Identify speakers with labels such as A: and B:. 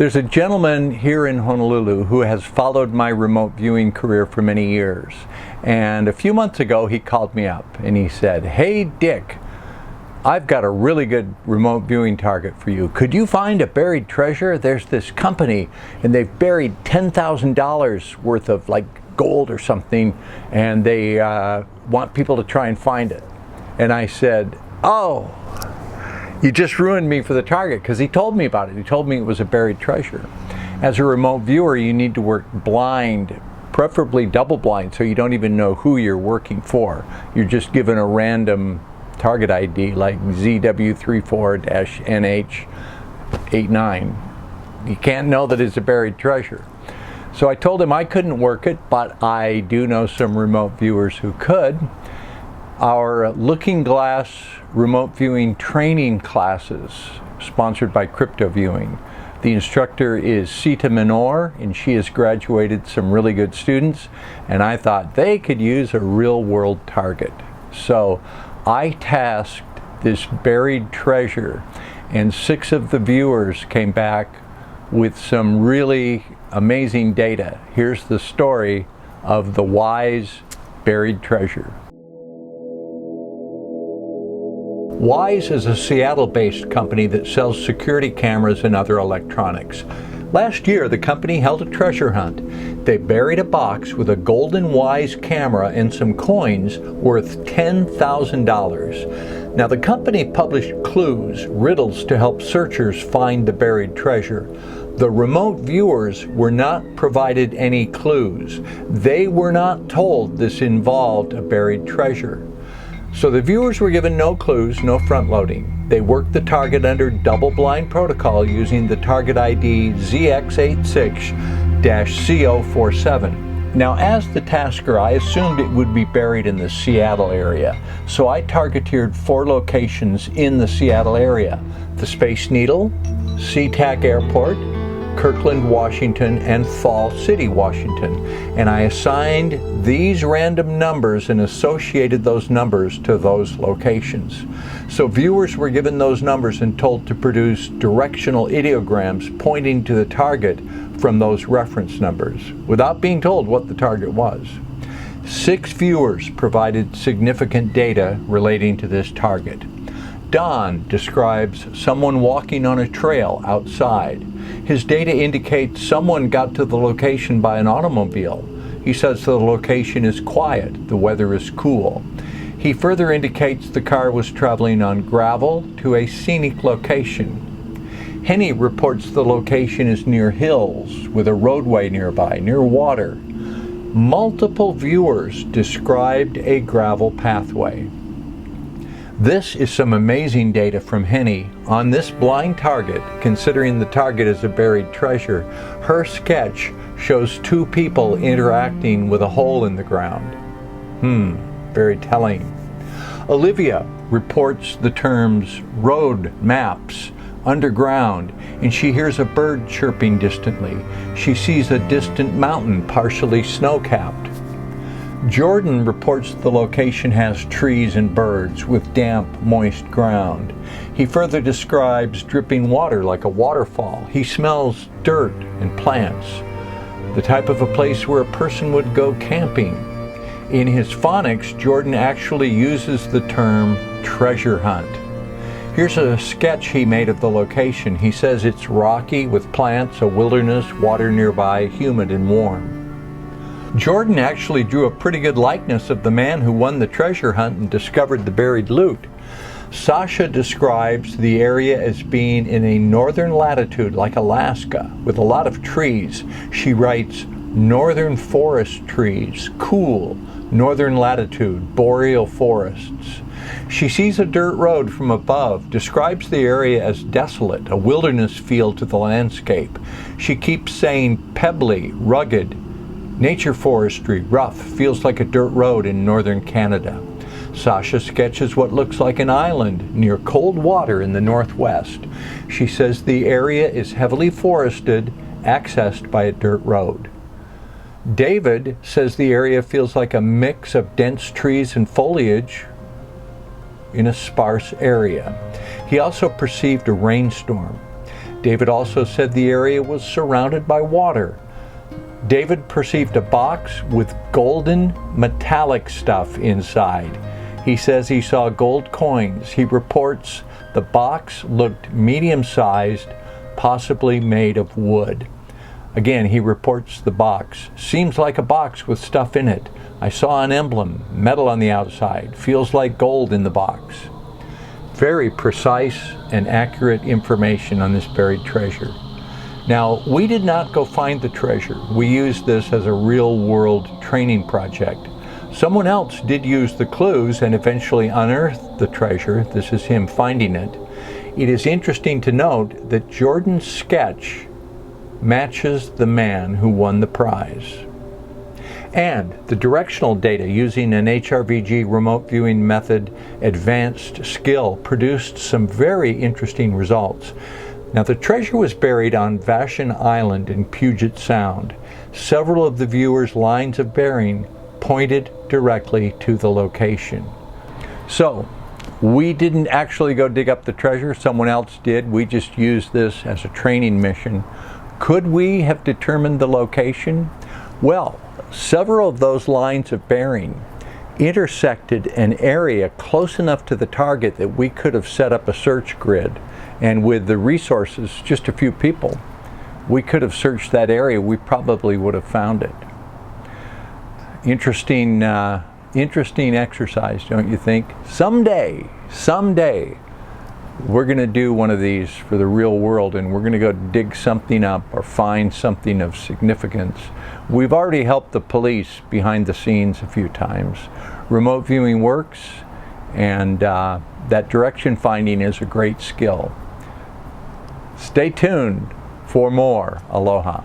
A: There's a gentleman here in Honolulu who has followed my remote viewing career for many years. And a few months ago, he called me up and he said, "Hey, Dick, I've got a really good remote viewing target for you. Could you find a buried treasure? There's this company and they've buried $10,000 worth of like gold or something, and they want people to try and find it." And I said, "Oh, you just ruined me for the target," because he told me about it. He told me it was a buried treasure. As a remote viewer, you need to work blind, preferably double blind, so you don't even know who you're working for. You're just given a random target ID like ZW34-NH89. You can't know that it's a buried treasure. So I told him I couldn't work it, but I do know some remote viewers who could. Our Looking Glass remote viewing training classes, sponsored by CryptoViewing. The instructor is Sita Minor, and she has graduated some really good students, and I thought they could use a real-world target. So I tasked this buried treasure, and 6 of the viewers came back with some really amazing data. Here's the story of the WISE buried treasure. WISE is a Seattle-based company that sells security cameras and other electronics. Last year, the company held a treasure hunt. They buried a box with a golden WISE camera and some coins worth $10,000. Now, the company published clues, riddles to help searchers find the buried treasure. The remote viewers were not provided any clues. They were not told this involved a buried treasure. So the viewers were given no clues, no front loading. They worked the target under double-blind protocol using the target ID ZX86-CO47. Now, as the tasker, I assumed it would be buried in the Seattle area. So I targeted 4 locations in the Seattle area: the Space Needle, SeaTac Airport, Kirkland, Washington, and Fall City, Washington. And I assigned these random numbers and associated those numbers to those locations. So viewers were given those numbers and told to produce directional ideograms pointing to the target from those reference numbers, without being told what the target was. 6 viewers provided significant data relating to this target. Don describes someone walking on a trail outside. His data indicates someone got to the location by an automobile. He says the location is quiet, the weather is cool. He further indicates the car was traveling on gravel to a scenic location. Henny reports the location is near hills with a roadway nearby, near water. Multiple viewers described a gravel pathway. This is some amazing data from Henny on this blind target. Considering the target is a buried treasure, her sketch shows 2 people interacting with a hole in the ground. Very telling. Olivia reports the terms road, maps, underground, and she hears a bird chirping distantly. She sees a distant mountain partially snow-capped. Jordan reports the location has trees and birds with damp, moist ground. He further describes dripping water like a waterfall. He smells dirt and plants, the type of a place where a person would go camping. In his phonics, Jordan actually uses the term treasure hunt. Here's a sketch he made of the location. He says it's rocky with plants, a wilderness, water nearby, humid and warm. Jordan actually drew a pretty good likeness of the man who won the treasure hunt and discovered the buried loot. Sasha describes the area as being in a northern latitude like Alaska with a lot of trees. She writes, northern forest trees, cool, northern latitude, boreal forests. She sees a dirt road from above, describes the area as desolate, a wilderness feel to the landscape. She keeps saying pebbly, rugged, nature forestry, rough, feels like a dirt road in northern Canada. Sasha sketches what looks like an island near cold water in the northwest. She says the area is heavily forested, accessed by a dirt road. David says the area feels like a mix of dense trees and foliage in a sparse area. He also perceived a rainstorm. David also said the area was surrounded by water. David perceived a box with golden metallic stuff inside. He says he saw gold coins. He reports the box looked medium-sized, possibly made of wood. Again, he reports the box. Seems like a box with stuff in it. I saw an emblem, metal on the outside. Feels like gold in the box. Very precise and accurate information on this buried treasure. Now, we did not go find the treasure. We used this as a real-world training project. Someone else did use the clues and eventually unearthed the treasure. This is him finding it. It is interesting to note that Jordan's sketch matches the man who won the prize. And the directional data using an HRVG remote viewing method advanced skill produced some very interesting results. Now, the treasure was buried on Vashon Island in Puget Sound. Several of the viewers' lines of bearing pointed directly to the location. So, we didn't actually go dig up the treasure, someone else did. We just used this as a training mission. Could we have determined the location? Well, several of those lines of bearing intersected an area close enough to the target that we could have set up a search grid. And with the resources, just a few people, we could have searched that area. We probably would have found it. Interesting exercise, don't you think? Someday, we're going to do one of these for the real world, and we're going to go dig something up or find something of significance. We've already helped the police behind the scenes a few times. Remote viewing works, and that direction finding is a great skill. Stay tuned for more. Aloha.